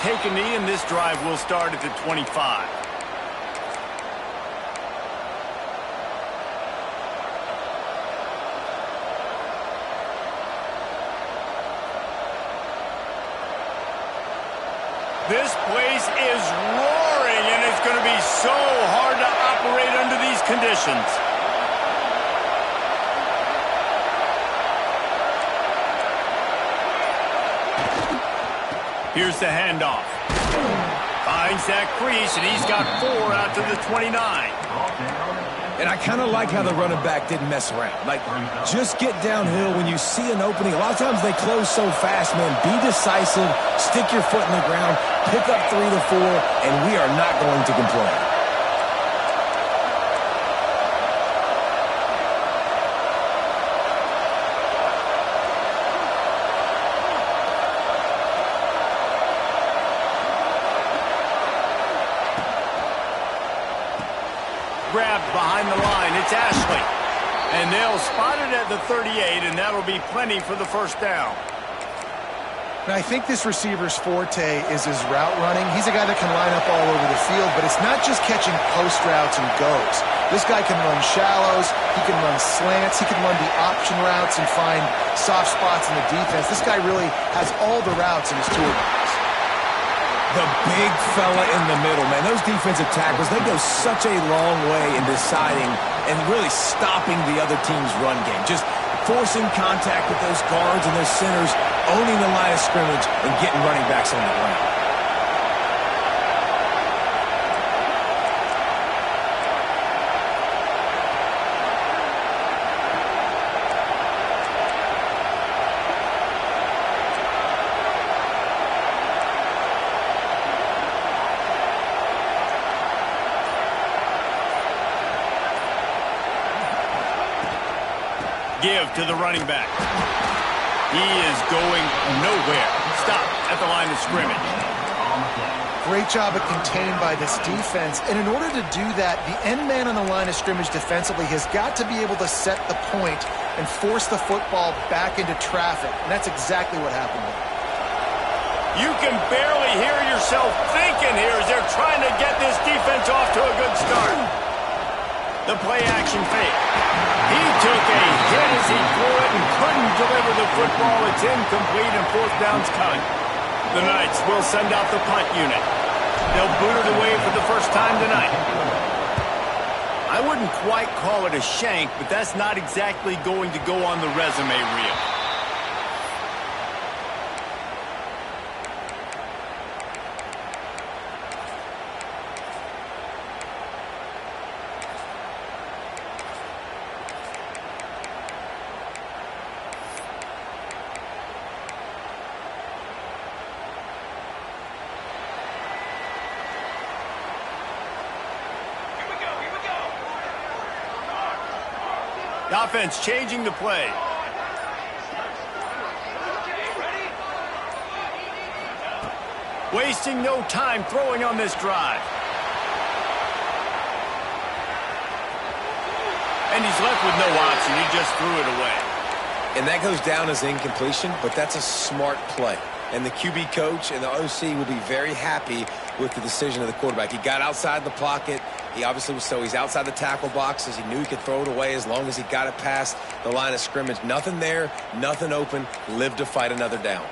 Take a knee, and this drive will start at the 25. This place is roaring, and it's going to be so hard to operate under these conditions. Here's the handoff. Finds that crease, and he's got 4 out to the 29. And I kind of like how the running back didn't mess around. Like, just get downhill when you see an opening. A lot of times they close so fast, man. Be decisive, stick your foot in the ground, pick up 3 to 4, and we are not going to complain. Grabbed behind the line. It's Ashley. And they'll spot it at the 38, and that'll be plenty for the first down. Now, I think this receiver's forte is his route running. He's a guy that can line up all over the field, but it's not just catching post routes and goes. This guy can run shallows, he can run slants, he can run the option routes and find soft spots in the defense. This guy really has all the routes in his toolbox. The big fella in the middle, man. Those defensive tackles, they go such a long way in deciding and really stopping the other team's run game. Just forcing contact with those guards and those centers, owning the line of scrimmage, and getting running backs on the ground. Give to the running back. He is going nowhere. Stop at the line of scrimmage. Great job of contained by this defense. And in order to do that, the end man on the line of scrimmage defensively has got to be able to set the point and force the football back into traffic. And that's exactly what happened there. You can barely hear yourself thinking here as they're trying to get this defense off to a good start. The play action fake. He took a hit as he threw it and couldn't deliver the football. It's incomplete and fourth down's coming. The Knights will send out the punt unit. They'll boot it away for the first time tonight. I wouldn't quite call it a shank, but that's not exactly going to go on the resume reel. The offense changing the play. Wasting no time throwing on this drive. And he's left with no option. He just threw it away. And that goes down as incompletion, but that's a smart play. And the QB coach and the OC will be very happy with the decision of the quarterback. He got outside the pocket. He obviously was he's outside the tackle boxes. He knew he could throw it away as long as he got it past the line of scrimmage. Nothing there, nothing open. Live to fight another down.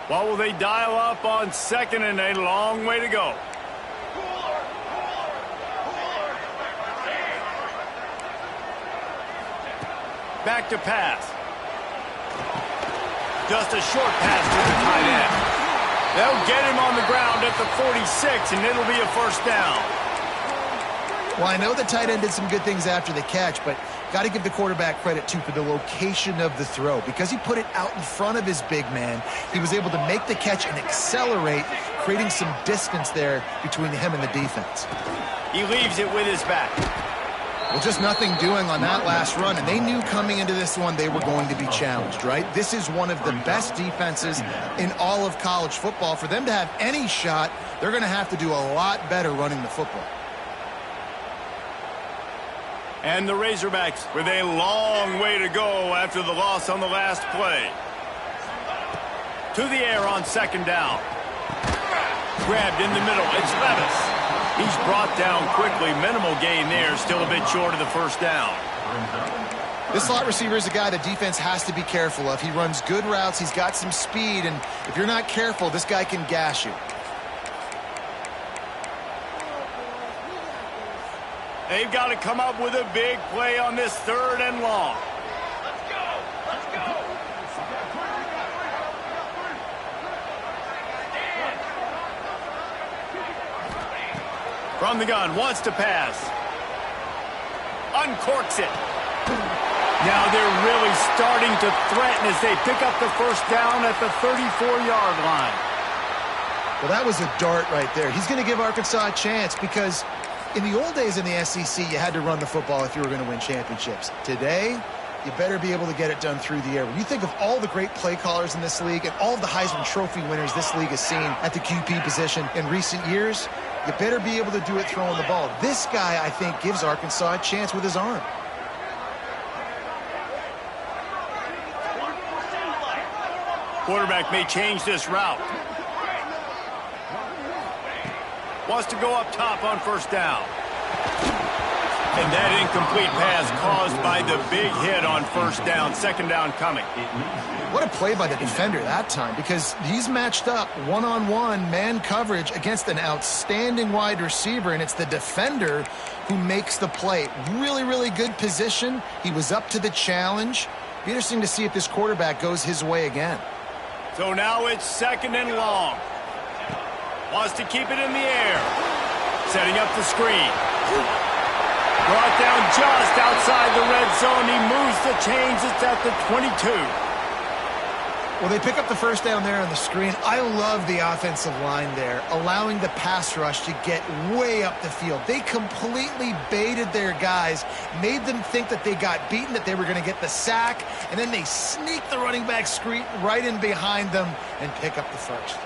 What will they dial up on second and a long way to go? Back to pass. Just a short pass to the tight end. They'll get him on the ground at the 46, and it'll be a first down. Well, I know the tight end did some good things after the catch, but got to give the quarterback credit, too, for the location of the throw. Because he put it out in front of his big man, he was able to make the catch and accelerate, creating some distance there between him and the defense. He leaves it with his back. Well, just nothing doing on that last run, and they knew coming into this one they were going to be challenged, right? This is one of the best defenses in all of college football. For them to have any shot, they're going to have to do a lot better running the football. And the Razorbacks with a long way to go after the loss on the last play. To the air on second down. grabbed in the middle. It's Levis. He's brought down quickly. Minimal gain there. Still a bit short of the first down. This slot receiver is a guy the defense has to be careful of. He runs good routes. He's got some speed. And if you're not careful, this guy can gash you. They've got to come up with a big play on this 3rd and long. Let's go! Let's go! From the gun, wants to pass. Uncorks it. Now they're really starting to threaten as they pick up the first down at the 34-yard line. Well, that was a dart right there. He's going to give Arkansas a chance because in the old days in the SEC, you had to run the football if you were going to win championships. Today, you better be able to get it done through the air. When you think of all the great play callers in this league and all of the Heisman Trophy winners this league has seen at the QB position in recent years, you better be able to do it throwing the ball. This guy, I think, gives Arkansas a chance with his arm. Quarterback may change this route. Wants to go up top on first down. And that incomplete pass caused by the big hit on first down. 2nd down coming. What a play by the defender that time, because he's matched up one-on-one man coverage against an outstanding wide receiver, and it's the defender who makes the play. Really, really good position. He was up to the challenge. Be interesting to see if this quarterback goes his way again. So now it's 2nd and long. Wants to keep it in the air. Setting up the screen. Brought down just outside the red zone. He moves the chains. It's at the 22. Well, they pick up the first down there on the screen. I love the offensive line there, allowing the pass rush to get way up the field. They completely baited their guys, made them think that they got beaten, that they were going to get the sack, and then they sneak the running back screen right in behind them and pick up the first.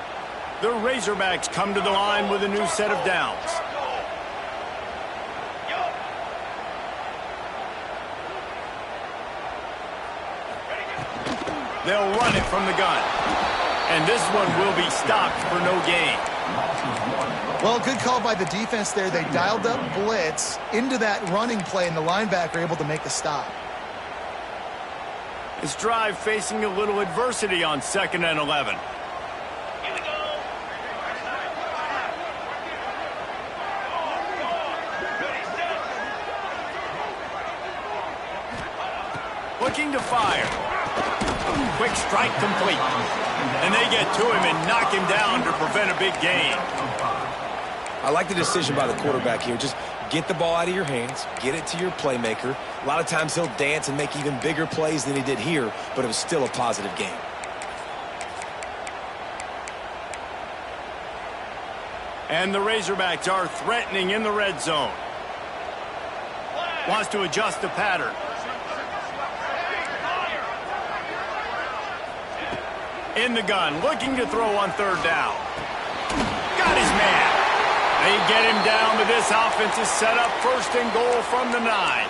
The Razorbacks come to the line with a new set of downs. They'll run it from the gun. And this one will be stopped for no gain. Well, good call by the defense there. They dialed up blitz into that running play, and the linebacker able to make the stop. This drive facing a little adversity on 2nd and 11. Here we go! Looking to fire. Quick strike complete. And they get to him and knock him down to prevent a big gain. I like the decision by the quarterback here. Just get the ball out of your hands, get it to your playmaker. A lot of times he'll dance and make even bigger plays than he did here, but it was still a positive game. And the Razorbacks are threatening in the red zone. Wants to adjust the pattern. In the gun, looking to throw on 3rd down. Got his man. They get him down, but this offense is set up 1st and goal from the 9.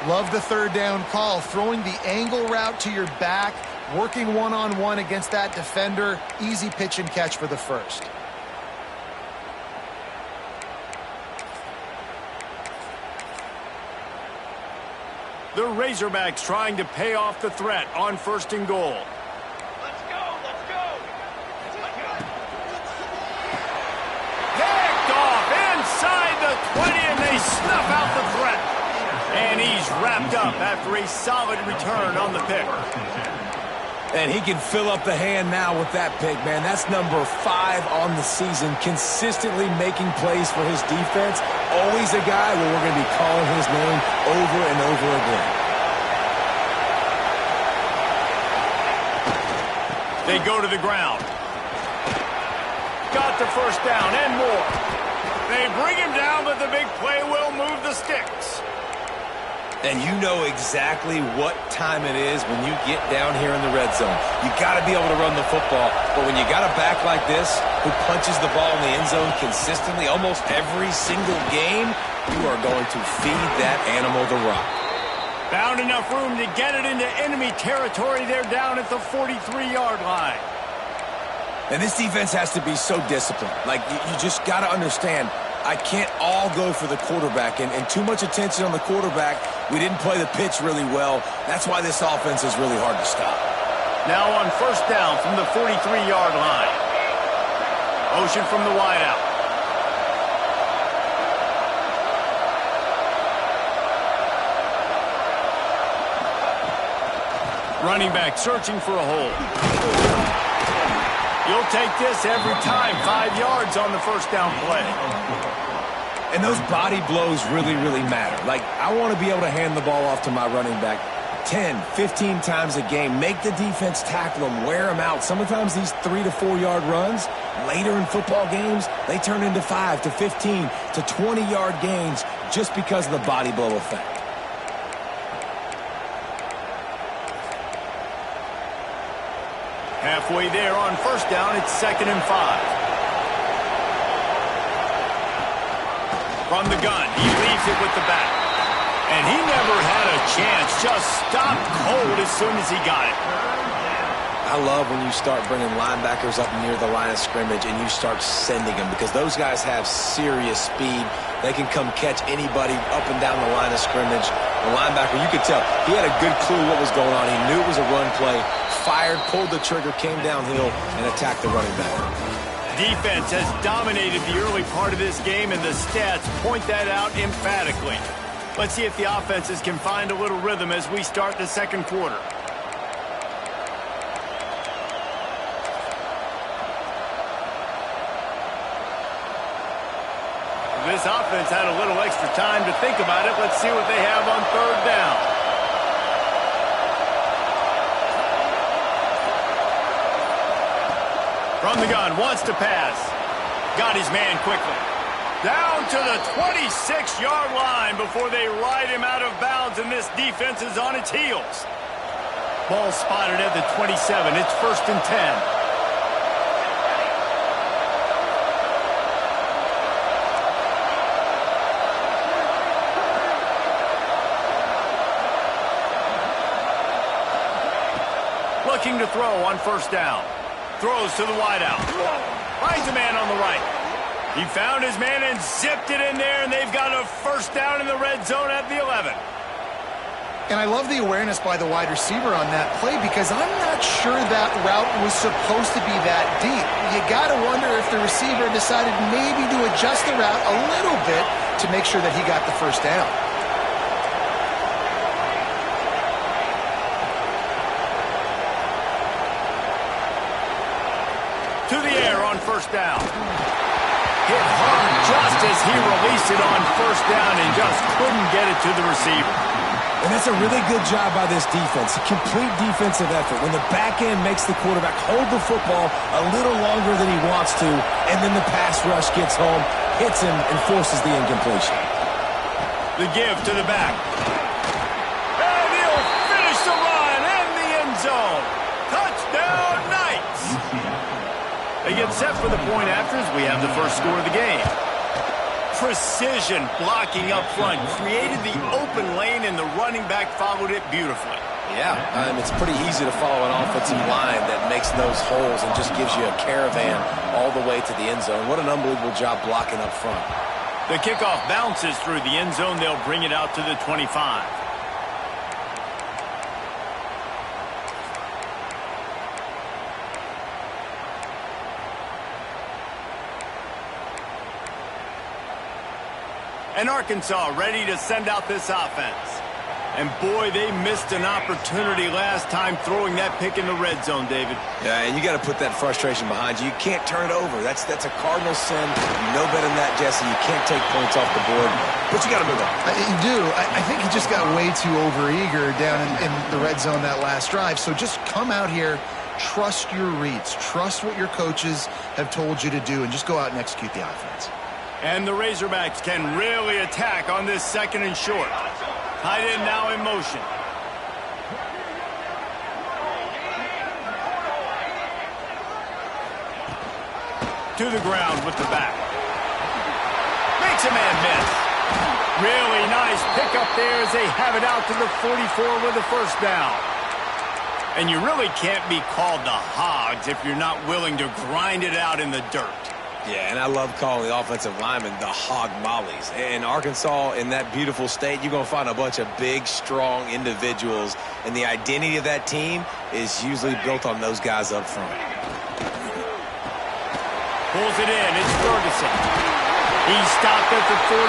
Love the 3rd down call. Throwing the angle route to your back, working one-on-one against that defender. Easy pitch and catch for the first. The Razorbacks trying to pay off the threat on 1st and goal. Let's go! Let's go! Picked off inside the 20, and they snuff out the threat. And he's wrapped up after a solid return on the pick. And he can fill up the hand now with that pick, man. That's number 5 on the season, consistently making plays for his defense. Always a guy where we're going to be calling his name over and over again. They go to the ground. Got the first down and more. They bring him down, but the big play will move the sticks. And you know exactly what time it is when you get down here in the red zone. You got to be able to run the football, but when you got a back like this who punches the ball in the end zone consistently almost every single game, you are going to feed that animal the rock. Found enough room to get it into enemy territory. They're down at the 43-yard line. And this defense has to be so disciplined. Like, you just got to understand, I can't all go for the quarterback. And too much attention on the quarterback. We didn't play the pitch really well. That's why this offense is really hard to stop. Now on first down from the 43-yard line. Motion from the wideout. Running back searching for a hole. You'll take this every time. 5 yards on the first down play. And those body blows really, really matter. Like, I want to be able to hand the ball off to my running back 10, 15 times a game. Make the defense tackle them, wear them out. Sometimes these 3 to 4 yard runs, later in football games, they turn into 5 to 15 to 20-yard gains just because of the body blow effect. Halfway there on first down, it's 2nd and 5. From the gun, he leaves it with the back. And he never had a chance, just stopped cold as soon as he got it. I love when you start bringing linebackers up near the line of scrimmage and you start sending them, because those guys have serious speed. They can come catch anybody up and down the line of scrimmage. The linebacker, you could tell, he had a good clue what was going on. He knew it was a run play, fired, pulled the trigger, came downhill, and attacked the running back. Defense has dominated the early part of this game, and the stats point that out emphatically. Let's see if the offenses can find a little rhythm as we start the second quarter. This offense had a little extra time to think about it. Let's see what they have on third down. From the gun, wants to pass. Got his man quickly. Down to the 26-yard line before they ride him out of bounds, and this defense is on its heels. Ball spotted at the 27. It's 1st and 10. Looking to throw on first down. Throws to the wideout. Finds a man on the right. He found his man and zipped it in there, and they've got a first down in the red zone at the 11. And I love the awareness by the wide receiver on that play, because I'm not sure that route was supposed to be that deep. You got to wonder if the receiver decided maybe to adjust the route a little bit to make sure that he got the first down. To the air on first down. Hit hard just as he released it on first down and just couldn't get it to the receiver. And that's a really good job by this defense. A complete defensive effort. When the back end makes the quarterback hold the football a little longer than he wants to, and then the pass rush gets home, hits him, and forces the incompletion. The give to the back. And he'll finish the run in the end zone. Touchdown, Knights. They get set for the point after as we have the first score of the game. Precision blocking up front created the open lane, and the running back followed it beautifully. Yeah, it's pretty easy to follow an offensive line that makes those holes and just gives you a caravan all the way to the end zone. What an unbelievable job blocking up front. The kickoff bounces through the end zone. They'll bring it out to the 25. And Arkansas ready to send out this offense. And boy, they missed an opportunity last time throwing that pick in the red zone, David. Yeah, and you got to put that frustration behind you. You can't turn it over. That's a cardinal sin. You know better than that, Jesse. You can't take points off the board, but you got to move on. You do. I think he just got way too overeager down in the red zone that last drive. So just come out here, trust your reads, trust what your coaches have told you to do, and just go out and execute the offense. And the Razorbacks can really attack on this 2nd and short. Tight end now in motion. To the ground with the back. Makes a man miss. Really nice pickup there as they have it out to the 44 with the first down. And you really can't be called the Hogs if you're not willing to grind it out in the dirt. Yeah, and I love calling the offensive linemen the hog mollies. In Arkansas, in that beautiful state, you're going to find a bunch of big, strong individuals, and the identity of that team is usually built on those guys up front. Pulls it in. It's Ferguson. He stopped at the 45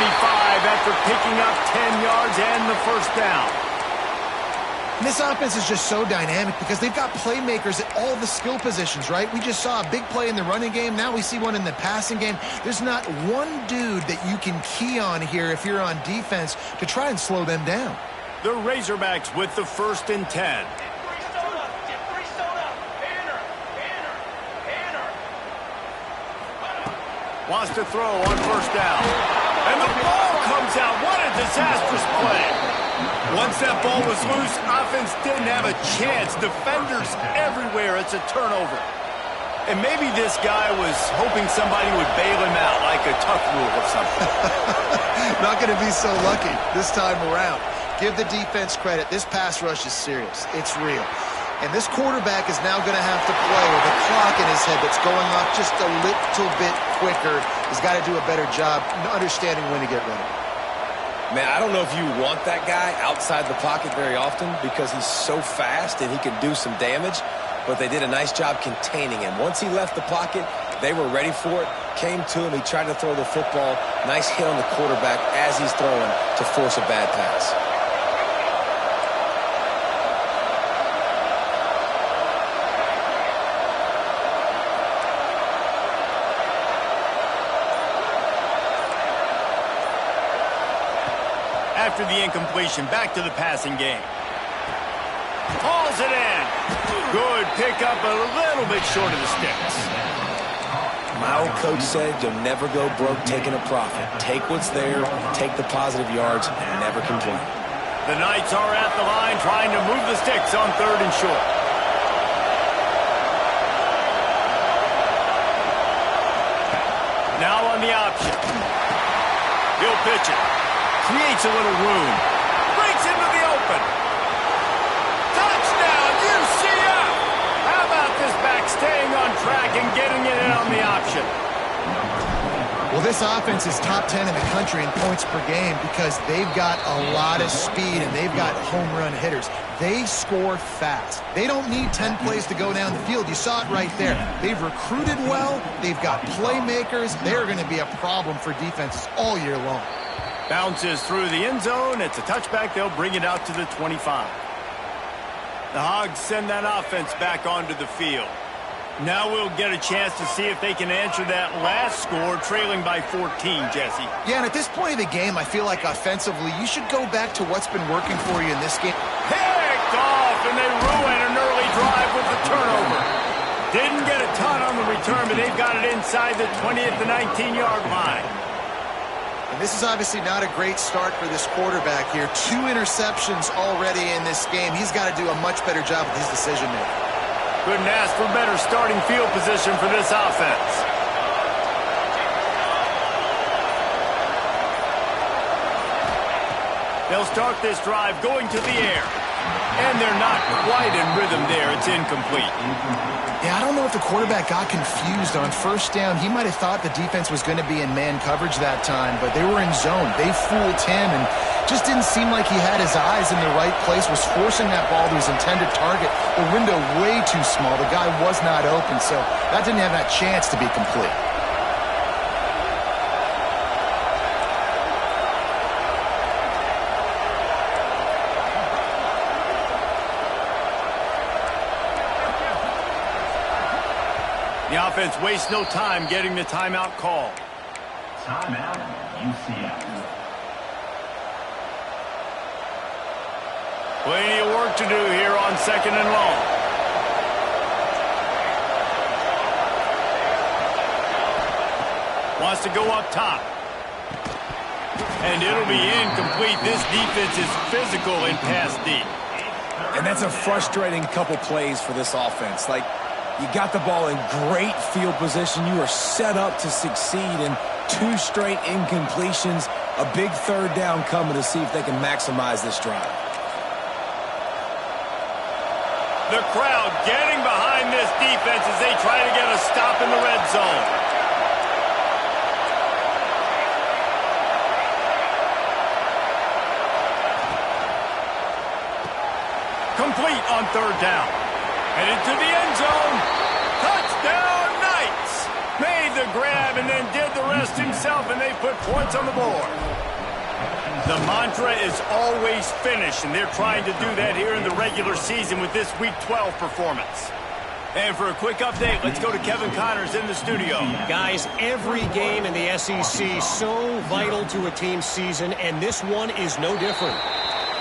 after picking up 10 yards and the first down. And this offense is just so dynamic because they've got playmakers at all the skill positions, right? We just saw a big play in the running game. Now we see one in the passing game. There's not one dude that you can key on here if you're on defense to try and slow them down. The Razorbacks with the 1st and 10. Wants to throw on first down. And the ball comes out. What a disastrous play. Once that ball was loose, offense didn't have a chance. Defenders everywhere. It's a turnover. And maybe this guy was hoping somebody would bail him out like a tuck rule or something. Not going to be so lucky this time around. Give the defense credit. This pass rush is serious. It's real. And this quarterback is now going to have to play with a clock in his head that's going off just a little bit quicker. He's got to do a better job understanding when to get ready. Man, I don't know if you want that guy outside the pocket very often because he's so fast and he can do some damage, but they did a nice job containing him. Once he left the pocket, they were ready for it, came to him, he tried to throw the football. Nice hit on the quarterback as he's throwing to force a bad pass. After the incompletion, back to the passing game. Hauls it in. Good pickup, a little bit short of the sticks. My old coach said you'll never go broke taking a profit. Take what's there, take the positive yards, and never complain. The Knights are at the line trying to move the sticks on 3rd and short. Now on the option. He'll pitch it. Creates a little room. Breaks into the open. Touchdown, UCF! How about this back staying on track and getting it in on the option? Well, this offense is top 10 in the country in points per game because they've got a lot of speed and they've got home run hitters. They score fast. They don't need 10 plays to go down the field. You saw it right there. They've recruited well. They've got playmakers. They're going to be a problem for defenses all year long. Bounces through the end zone. It's a touchback. They'll bring it out to the 25. The Hogs send that offense back onto the field. Now we'll get a chance to see if they can answer that last score, trailing by 14, Jesse. Yeah, and at this point of the game, I feel like offensively, you should go back to what's been working for you in this game. Picked off, and they ruin an early drive with the turnover. Didn't get a ton on the return, but they've got it inside the 20 at the 19-yard line. And this is obviously not a great start for this quarterback here. 2 interceptions already in this game. He's got to do a much better job with his decision-making. Couldn't ask for better starting field position for this offense. They'll start this drive going to the air. And they're not quite in rhythm there. It's incomplete. Yeah, I don't know if the quarterback got confused on first down. He might have thought the defense was going to be in man coverage that time, but they were in zone. They fooled him and just didn't seem like he had his eyes in the right place, was forcing that ball to his intended target. The window way too small. The guy was not open, so that didn't have that chance to be complete. The offense wastes no time getting the timeout call. Timeout, UCF. Plenty of work to do here on 2nd and long. Wants to go up top. And it'll be incomplete. This defense is physical and pass deep. And that's a frustrating couple plays for this offense. Like, you got the ball in great field position. You are set up to succeed, and 2 straight incompletions, a big 3rd down coming to see if they can maximize this drive. The crowd getting behind this defense as they try to get a stop in the red zone. Complete on third down. Headed to the end zone. Touchdown, Knights! Made the grab and then did the rest himself, and they put points on the board. The mantra is always finish, and they're trying to do that here in the regular season with this Week 12 performance. And for a quick update, let's go to Kevin Connors in the studio. Guys, every game in the SEC so vital to a team's season, and this one is no different.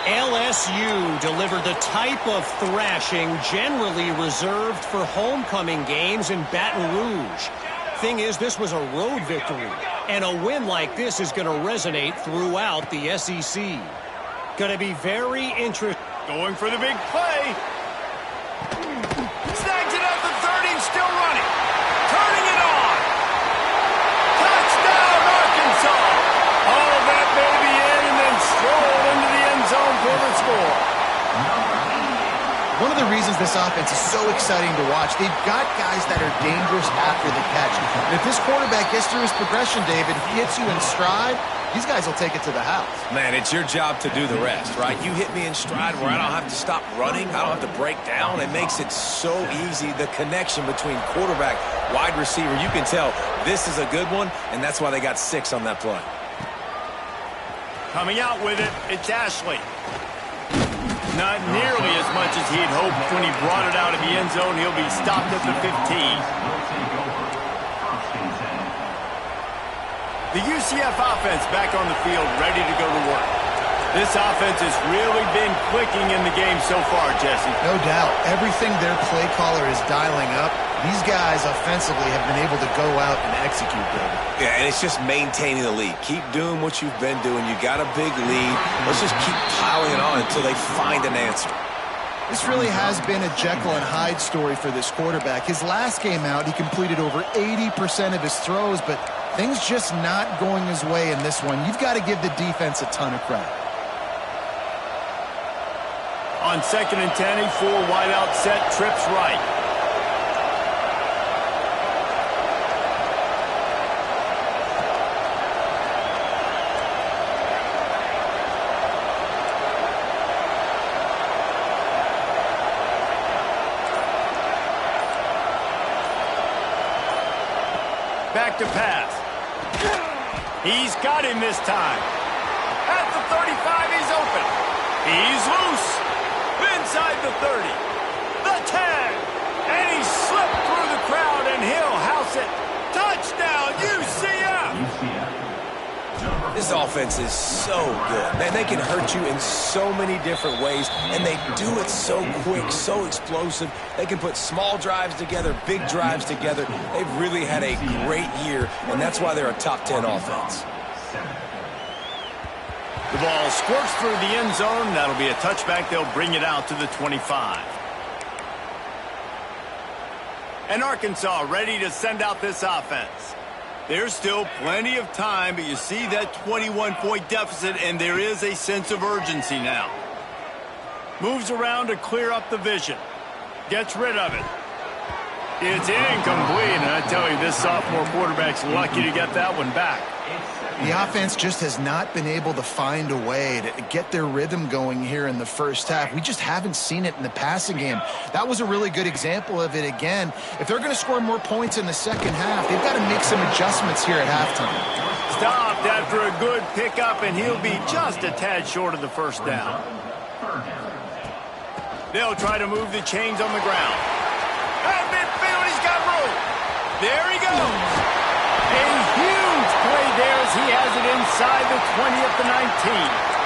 LSU delivered the type of thrashing generally reserved for homecoming games in Baton Rouge. Thing is, this was a road victory, and a win like this is going to resonate throughout the SEC. Going to be very interesting. Going for the big play. Snags it at the 30, still running. Turning it on. Touchdown, Arkansas. All of that baby in and then stroll into the end zone for the score. One of the reasons this offense is so exciting to watch, they've got guys that are dangerous after the catch. And if this quarterback gets through his progression, David, hits you in stride, these guys will take it to the house. Man, it's your job to do the rest, right? You hit me in stride where I don't have to stop running. I don't have to break down. It makes it so easy. The connection between quarterback, wide receiver, you can tell this is a good one, and that's why they got 6 on that play. Coming out with it, it's Ashley. Not nearly as much as he'd hoped when he brought it out of the end zone. He'll be stopped at the 15. The UCF offense back on the field, ready to go to work. This offense has really been clicking in the game so far, Jesse. No doubt. Everything their play caller is dialing up, these guys offensively have been able to go out and execute, David. Yeah, and it's just maintaining the lead. Keep doing what you've been doing. You got a big lead. Let's just keep piling it on until they find an answer. This really has been a Jekyll and Hyde story for this quarterback. His last game out, he completed over 80% of his throws, but things just not going his way in this one. You've got to give the defense a ton of credit. On 2nd and 10, a full wideout set, trips right. Back to pass. He's got him this time. At the 35, he's open. He's loose. Inside the 30. The 10. And he slipped through the crowd, and he'll house it. Touchdown, UCF. This offense is so good. Man, they can hurt you in so many different ways, and they do it so quick, so explosive. They can put small drives together, big drives together. They've really had a great year, and that's why they're a top 10 offense. The ball squirts through the end zone. That'll be a touchback. They'll bring it out to the 25. And Arkansas ready to send out this offense. There's still plenty of time, but you see that 21-point deficit, and there is a sense of urgency now. Moves around to clear up the vision. Gets rid of it. It's incomplete, and I tell you, this sophomore quarterback's lucky to get that one back. The offense just has not been able to find a way to get their rhythm going here in the first half. We just haven't seen it in the passing game. That was a really good example of it again. If they're going to score more points in the second half, they've got to make some adjustments here at halftime. Stopped after a good pickup, and he'll be just a tad short of the first down. They'll try to move the chains on the ground. At midfield, he's got room. There he goes. A huge play there as he has it inside the 20 at the 19.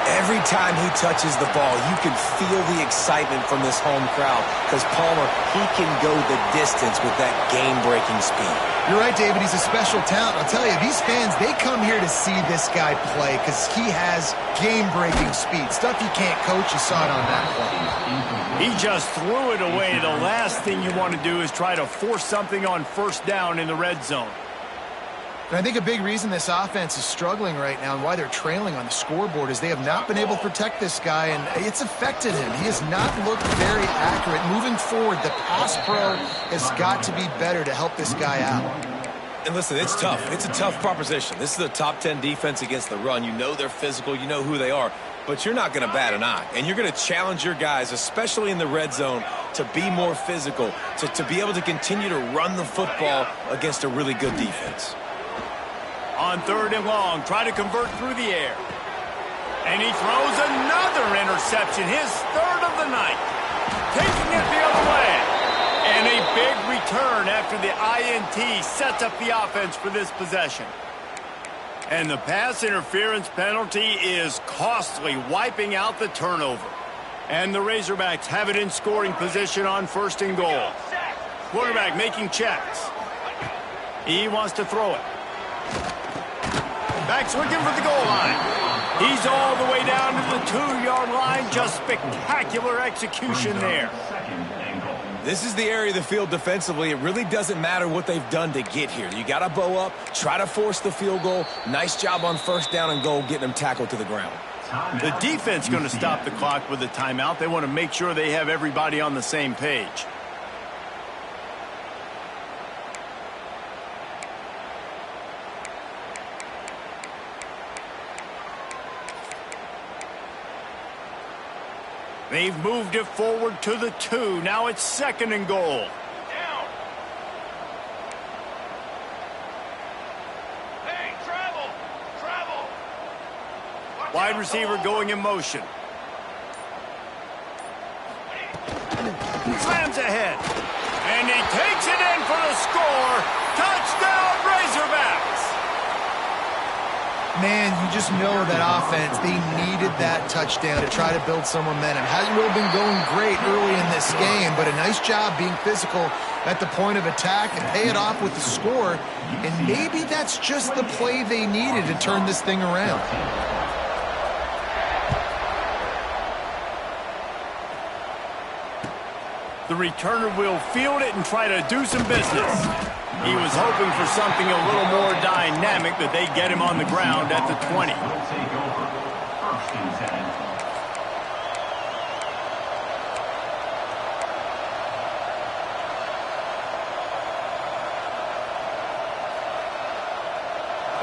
Every time he touches the ball, you can feel the excitement from this home crowd because Palmer, he can go the distance with that game-breaking speed. You're right, David. He's a special talent. I'll tell you, these fans, they come here to see this guy play because he has game-breaking speed. Stuff you can't coach. You saw it on that play. He just threw it away. The last thing you want to do is try to force something on first down in the red zone. And I think a big reason this offense is struggling right now and why they're trailing on the scoreboard is they have not been able to protect this guy, and it's affected him. He has not looked very accurate. Moving forward, the pass pro has got to be better to help this guy out. And listen, it's tough. It's a tough proposition. This is a top 10 defense against the run. You know they're physical. You know who they are. But you're not going to bat an eye. And you're going to challenge your guys, especially in the red zone, to be more physical, to be able to continue to run the football against a really good defense. On 3rd and long, try to convert through the air. And he throws another interception, his 3rd of the night. Taking it the other way. And a big return after the INT sets up the offense for this possession. And the pass interference penalty is costly, wiping out the turnover. And the Razorbacks have it in scoring position on 1st and goal. Quarterback making checks. He wants to throw it. Back's looking for the goal line. He's all the way down to the 2-yard line. Just spectacular execution there. This is the area of the field defensively. It really doesn't matter what they've done to get here. You got to bow up, try to force the field goal. Nice job on 1st down and goal, getting them tackled to the ground. The defense going to stop the clock with a timeout. They want to make sure they have everybody on the same page. They've moved it forward to the 2. Now it's 2nd and goal. Down. Hey, travel. Travel. Watch Wide out, receiver ball. going in motion. Slams ahead. And he takes it in for the score. Touchdown, Razorbacks. Man, you just know that offense, they needed that touchdown to try to build some momentum. Hasn't really been going great early in this game, but a nice job being physical at the point of attack and pay it off with the score. And maybe that's just the play they needed to turn this thing around. The returner will field it and try to do some business. He was hoping for something a little more dynamic, that they get him on the ground at the 20.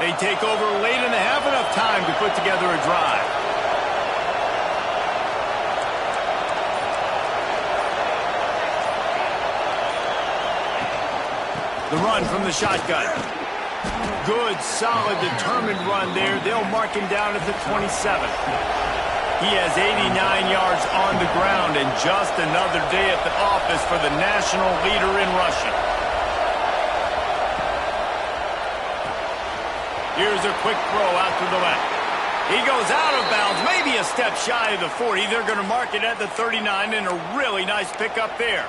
They take over late in the half, enough time to put together a drive. The run from the shotgun. Good, solid, determined run there. They'll mark him down at the 27. He has 89 yards on the ground, and just another day at the office for the national leader in rushing. Here's a quick throw out to the left. He goes out of bounds, maybe a step shy of the 40. They're going to mark it at the 39, and a really nice pickup there.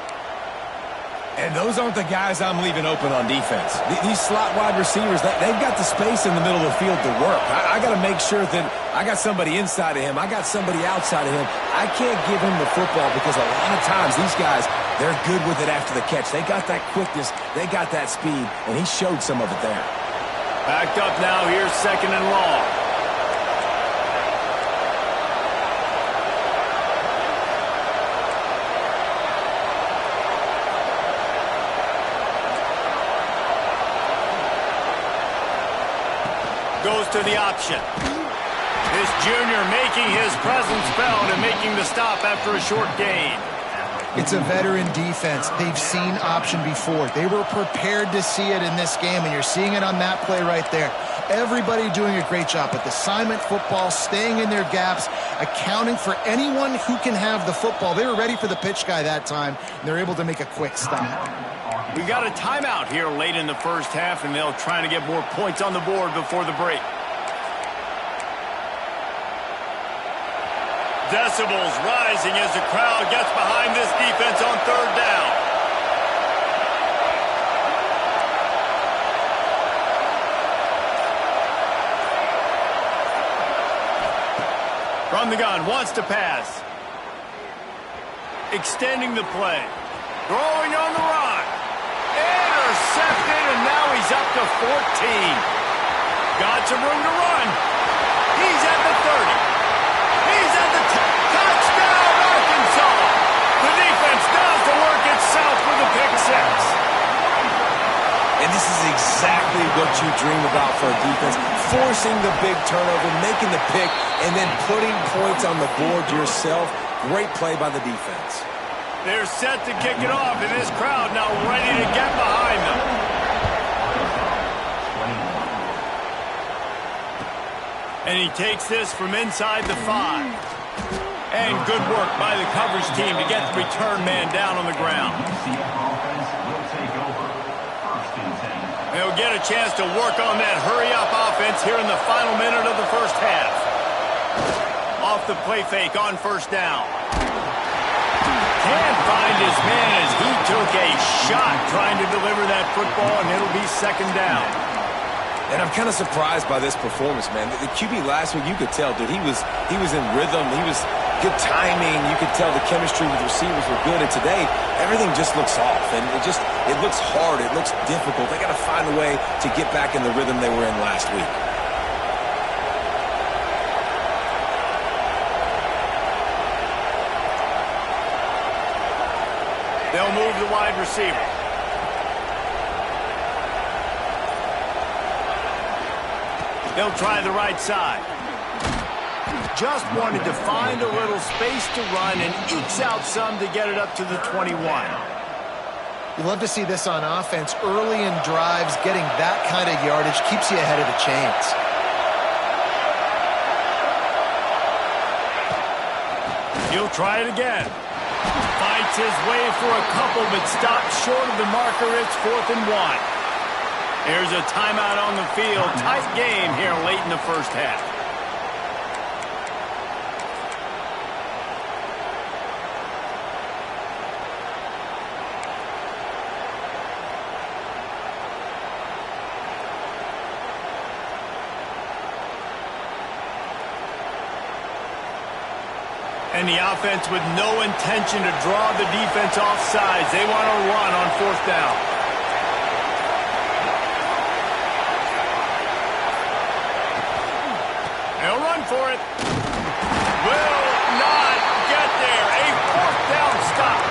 And those aren't the guys I'm leaving open on defense. These slot wide receivers, they've got the space in the middle of the field to work. I got to make sure that I got somebody inside of him. I got somebody outside of him. I can't give him the football because a lot of times these guys, they're good with it after the catch. They got that quickness. They got that speed, and he showed some of it there. Backed up now. Here's 2nd and long. Goes to the option. This junior making his presence felt and making the stop after a short gain. It's a veteran defense. They've seen option before. They were prepared to see it in this game, and you're seeing it on that play right there. Everybody doing a great job with assignment football, staying in their gaps, accounting for anyone who can have the football. They were ready for the pitch guy that time, and they're able to make a quick stop. We got a timeout here late in the first half, and they'll try to get more points on the board before the break. Decibels rising as the crowd gets behind this defense on 3rd down. From the gun, wants to pass. Extending the play. Throwing on the run. Intercepted, and now he's up to 14. got some room to run. He's at the 30. He's at the touchdown, Arkansas. The defense does the work itself with a pick six. And this is exactly what you dream about for a defense. Forcing the big turnover, making the pick, and then putting points on the board yourself. Great play by the defense. They're set to kick it off, and this crowd now ready to get behind them. And he takes this from inside the 5. And good work by the coverage team to get the return man down on the ground. They'll get a chance to work on that hurry-up offense here in the final minute of the first half. Off the play fake on first down. Can't find his man as he took a shot trying to deliver that football, and it'll be second down. And I'm kind of surprised by this performance, man. The QB last week, you could tell, dude, he was in rhythm. He was good timing. You could tell the chemistry with receivers were good. And today, everything just looks off. And it looks hard. It looks difficult. They got to find a way to get back in the rhythm they were in last week. They'll move the wide receiver. They'll try the right side. Just wanted to find a little space to run and ekes out some to get it up to the 21. You love to see this on offense. Early in drives, getting that kind of yardage keeps you ahead of the chains. He'll try it again. Fights his way for a couple, but stops short of the marker. It's 4th and 1. There's a timeout on the field. Tight game here late in the first half. And the offense with no intention to draw the defense off sides. They want to run on 4th down. They'll run for it. Will not get there. A 4th down stop.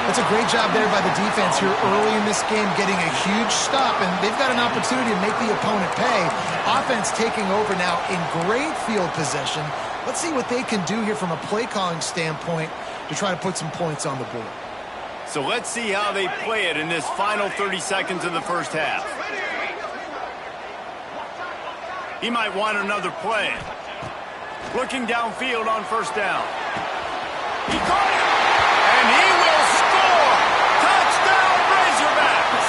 That's a great job there by the defense here early in this game, getting a huge stop, and they've got an opportunity to make the opponent pay. Offense taking over now in great field possession. Let's see what they can do here from a play-calling standpoint to try to put some points on the board. So let's see how they play it in this final 30 seconds of the first half. He might want another play. Looking downfield on 1st down. He caught it, and he will score! Touchdown, Razorbacks!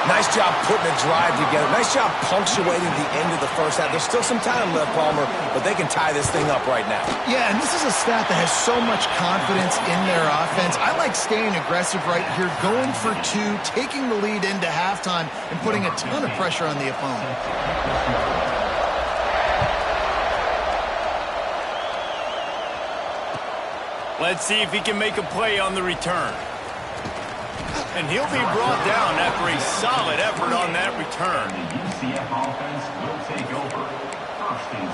Nice job putting a drive together. Nice job punctuating the end of the first half. There's still some time left, Palmer, but they can tie this thing up right now. Yeah, and this is a stat that has so much confidence in their offense. I like staying aggressive right here, going for 2, taking the lead into halftime, and putting a ton of pressure on the opponent. Let's see if he can make a play on the return. And he'll be brought down after a solid effort on that return. The UCF offense will take over. 1st and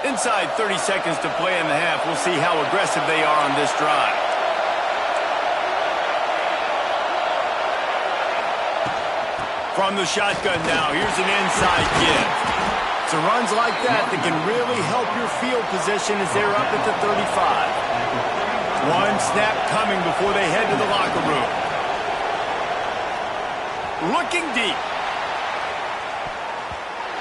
10. Inside 30 seconds to play in the half. We'll see how aggressive they are on this drive. From the shotgun now, here's an inside give. So runs like that can really help your field position as they're up at the 35. One snap coming before they head to the locker room. Looking deep.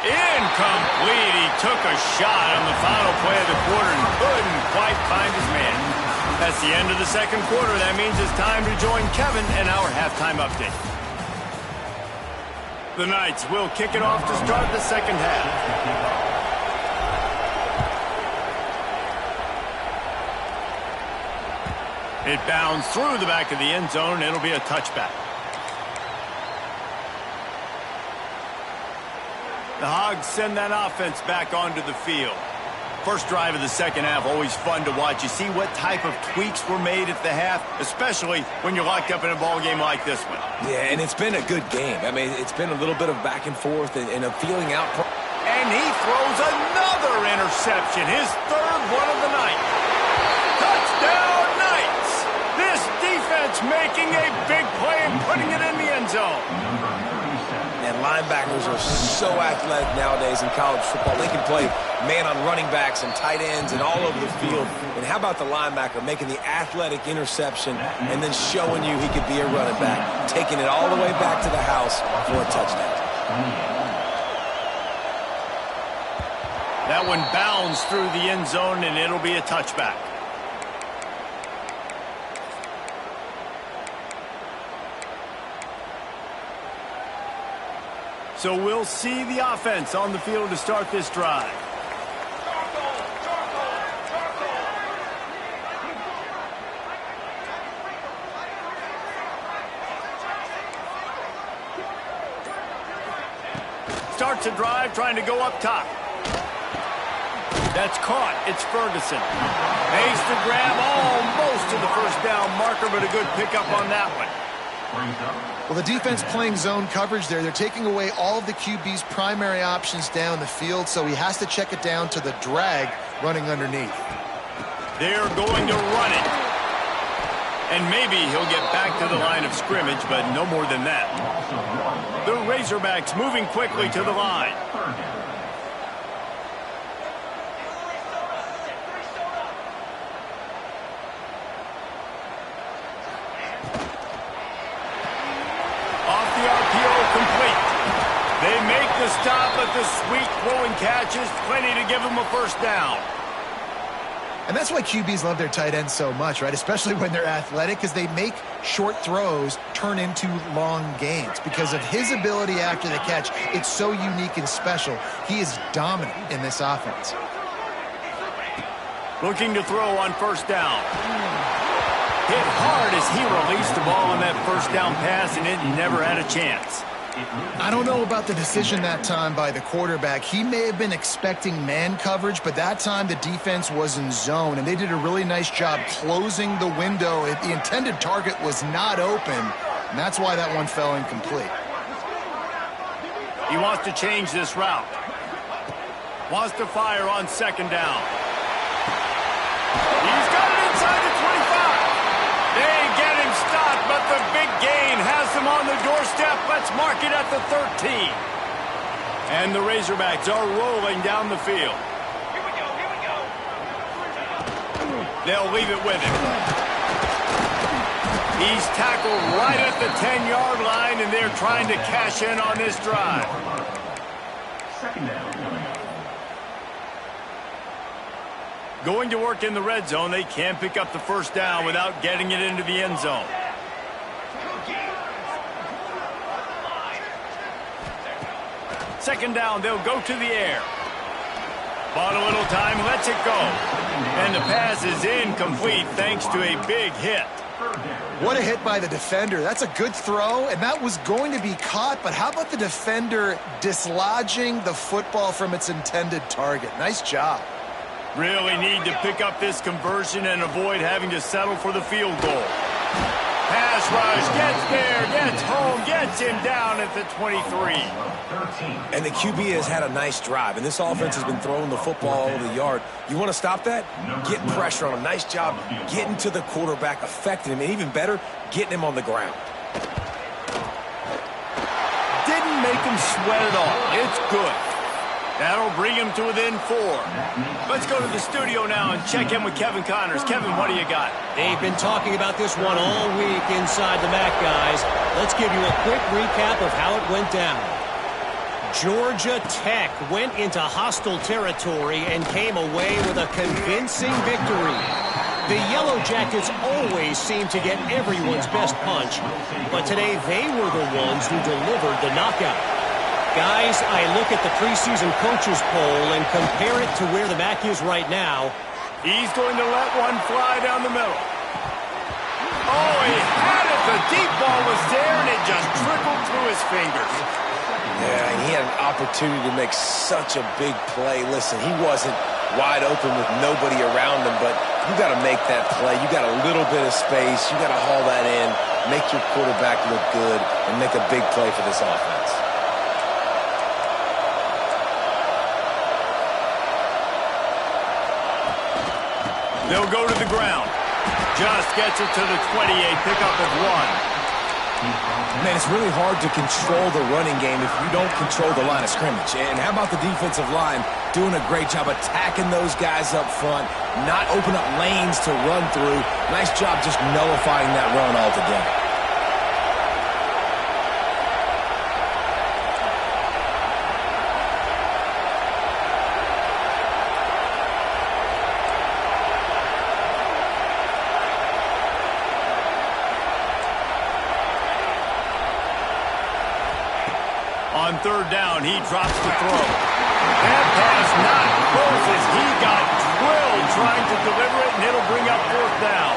Incomplete. He took a shot on the final play of the quarter and couldn't quite find his man. That's the end of the second quarter. That means it's time to join Kevin in our halftime update. The Knights will kick it off to start the second half. It bounds through the back of the end zone, and it'll be a touchback. The Hogs send that offense back onto the field. First drive of the second half, always fun to watch. You see what type of tweaks were made at the half, especially when you're locked up in a ball game like this one. Yeah, and it's been a good game. I mean, it's been a little bit of back and forth and a feeling out. And he throws another interception, his third one of the night. Touchdown Knights! This defense making a big play and putting it in the end zone. And linebackers are so athletic nowadays in college football. They can play man on running backs and tight ends and all over the field. And how about the linebacker making the athletic interception and then showing you he could be a running back, taking it all the way back to the house for a touchdown. That one bounds through the end zone, and it'll be a touchback. So we'll see the offense on the field to start this drive. Starts a drive trying to go up top. That's caught. It's Ferguson. Makes the grab almost to the first down marker, but a good pickup on that one. Well, the defense playing zone coverage there. They're taking away all of the QB's primary options down the field, so he has to check it down to the drag running underneath. They're going to run it. And maybe he'll get back to the line of scrimmage, but no more than that. The Razorbacks moving quickly to the line. They make the stop, but the sweet throwing catch is plenty to give them a first down. And that's why QBs love their tight ends so much, right? Especially when they're athletic, because they make short throws turn into long gains. Because of his ability after the catch, it's so unique and special. He is dominant in this offense. Looking to throw on first down. Hit hard as he released the ball on that first down pass, and it never had a chance. I don't know about the decision that time by the quarterback. He may have been expecting man coverage, but that time the defense was in zone, and they did a really nice job closing the window. The intended target was not open, and that's why that one fell incomplete. He wants to change this route. Wants to fire on second down. He's got it inside the 25. They get him stopped, but the big gain has them on the doorstep. Let's mark it at the 13. And the Razorbacks are rolling down the field. Here we go. They'll leave it with him. He's tackled right at the 10-yard line, and they're trying to cash in on this drive. Second down. Going to work in the red zone, they can't pick up the first down without getting it into the end zone. Second down, they'll go to the air. Bought a little time, lets it go. And the pass is incomplete thanks to a big hit. What a hit by the defender. That's a good throw, and that was going to be caught, but how about the defender dislodging the football from its intended target? Nice job. Really need to pick up this conversion and avoid having to settle for the field goal. Pass rush, gets there, gets home, gets him down at the 23. And the QB has had a nice drive, and this offense has been throwing the football all over the yard. You want to stop that? Get pressure on him. Nice job getting to the quarterback, affecting him, and even better, getting him on the ground. Didn't make him sweat at all. It's good. That'll bring him to within 4. Let's go to the studio now and check in with Kevin Connors. Kevin, what do you got? They've been talking about this one all week inside the MAC, guys. Let's give you a quick recap of how it went down. Georgia Tech went into hostile territory and came away with a convincing victory. The Yellow Jackets always seem to get everyone's best punch, but today they were the ones who delivered the knockout. Guys, I look at the preseason coaches poll and compare it to where the MAC is right now. He's going to let one fly down the middle. Oh, he had it. The deep ball was there, and it just trickled through his fingers. Yeah, and he had an opportunity to make such a big play. Listen, he wasn't wide open with nobody around him, but you got to make that play. You got a little bit of space. You got to haul that in, make your quarterback look good, and make a big play for this offense. They'll go to the ground. Just gets it to the 28, pickup of 1. Man, it's really hard to control the running game if you don't control the line of scrimmage. And how about the defensive line doing a great job attacking those guys up front, not open up lanes to run through. Nice job just nullifying that run altogether. On third down, he drops the throw. That pass not close as he got drilled trying to deliver it, and it'll bring up fourth down.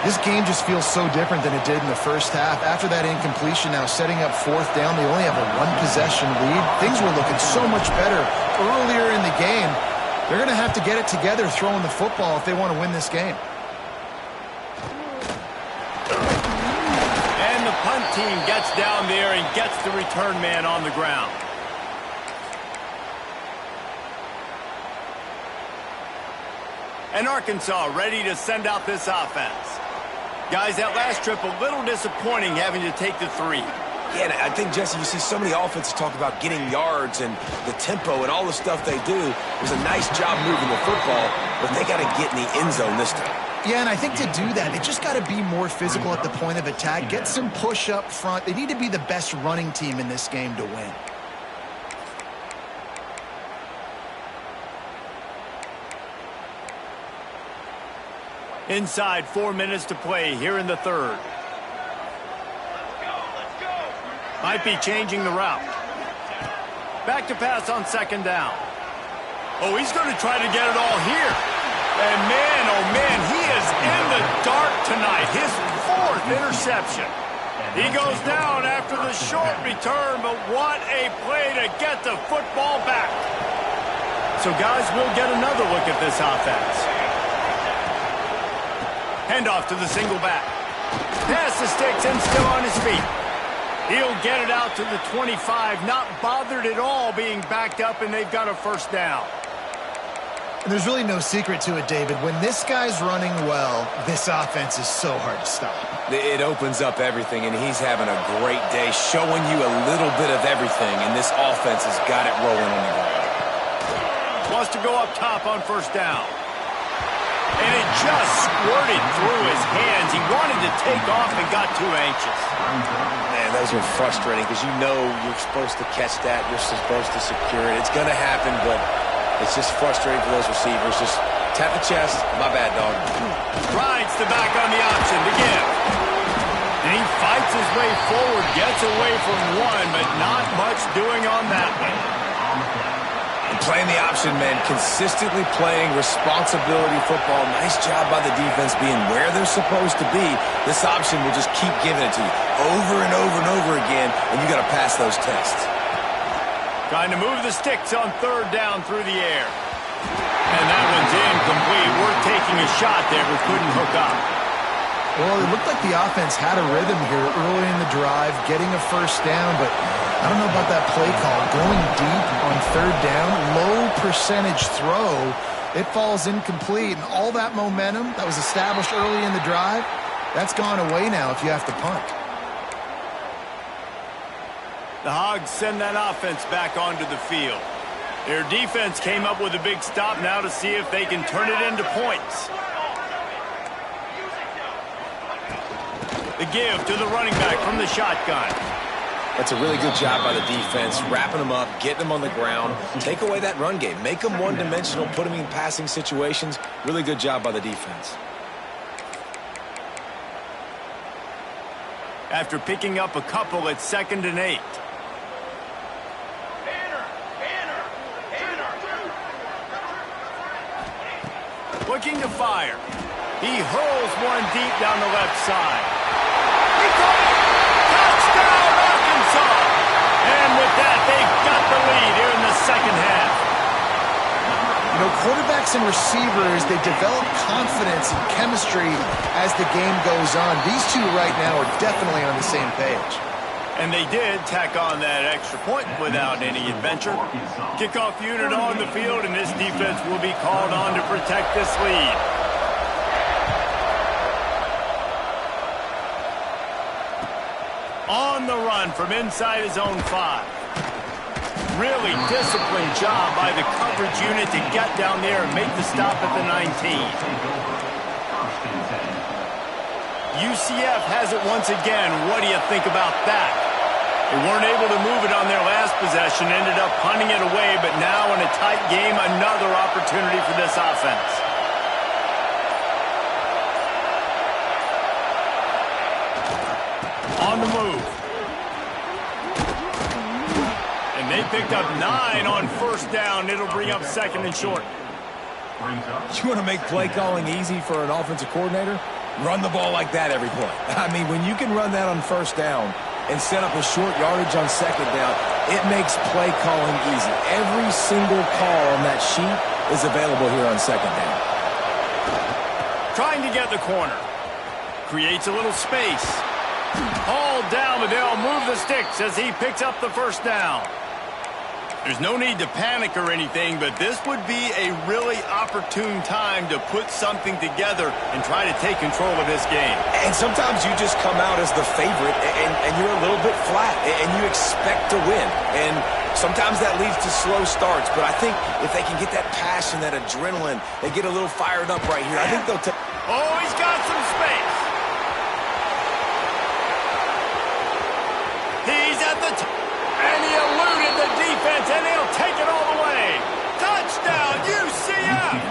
This game just feels so different than it did in the first half. After that incompletion, now setting up fourth down, they only have a one-possession lead. Things were looking so much better earlier in the game. They're going to have to get it together throwing the football if they want to win this game. The punt team gets down there and gets the return man on the ground. And Arkansas ready to send out this offense. Guys, that last trip a little disappointing having to take the 3. Yeah, and I think, Jesse, you see so many offenses talk about getting yards and the tempo and all the stuff they do. It was a nice job moving the football, but they got to get in the end zone this time. Yeah, and I think to do that, they just got to be more physical at the point of attack, get some push up front. They need to be the best running team in this game to win. Inside 4 minutes to play here in the third. Might be changing the route. Back to pass on second down. Oh, he's going to try to get it all here. And man, oh man, he is in the dark tonight. His 4th interception. He goes down after the short return, but what a play to get the football back. So guys, we'll get another look at this offense. Handoff to the single back. Pass the sticks and still on his feet. He'll get it out to the 25, not bothered at all being backed up, and they've got a first down. And there's really no secret to it, David. When this guy's running well, this offense is so hard to stop. It opens up everything, and he's having a great day, showing you a little bit of everything, and this offense has got it rolling on the ground. Wants to go up top on first down. And it just squirted through his hands. He wanted to take off and got too anxious. Man, those are frustrating because you know you're supposed to catch that. You're supposed to secure it. It's going to happen, but it's just frustrating for those receivers. Just tap the chest. My bad, dog. Rides the back on the option to give. And he fights his way forward, gets away from one, but not much doing on that one. And playing the option, man, consistently playing responsibility football. Nice job by the defense being where they're supposed to be. This option will just keep giving it to you over and over and over again, and you got to pass those tests. Trying to move the sticks on third down through the air. And that one's incomplete. We're taking a shot there, but couldn't hook up. Well, it looked like the offense had a rhythm here early in the drive, getting a first down, but I don't know about that play call. Going deep on third down, low percentage throw, it falls incomplete, and all that momentum that was established early in the drive, that's gone away now if you have to punt. The Hogs send that offense back onto the field. Their defense came up with a big stop now to see if they can turn it into points. The give to the running back from the shotgun. That's a really good job by the defense, wrapping them up, getting them on the ground. Take away that run game. Make them one-dimensional, put them in passing situations. Really good job by the defense. After picking up a couple at 2nd and 8. Looking to fire. He hurls one deep down the left side. He caught it! Touchdown, Arkansas! And with that You know, quarterbacks and receivers, they develop confidence and chemistry as the game goes on. These two right now are definitely on the same page. And they did tack on that extra point without any adventure. Kickoff unit on the field, and this defense will be called on to protect this lead. On the run from inside his own 5. Really disciplined job by the coverage unit to get down there and make the stop at the 19. UCF has it once again. What do you think about that? They weren't able to move it on their last possession, ended up punting it away, but now in a tight game, another opportunity for this offense. On the move. And they picked up 9 on first down. It'll bring up second and short. You want to make play calling easy for an offensive coordinator? Run the ball like that every play. I mean, when you can run that on first down and set up a short yardage on second down, it makes play calling easy. Every single call on that sheet is available here on second down. Trying to get the corner. Creates a little space. Hauled down, but they'll move the sticks as he picks up the first down. There's no need to panic or anything, but this would be a really opportune time to put something together and try to take control of this game. And sometimes you just come out as the favorite, and you're a little bit flat, and you expect to win. And sometimes that leads to slow starts, but I think if they can get that passion, that adrenaline, they get a little fired up right here, I think they'll take... Oh, he's got some space. He's at the top. And he eluded the defense, and he'll take it all the way. Touchdown, UCF!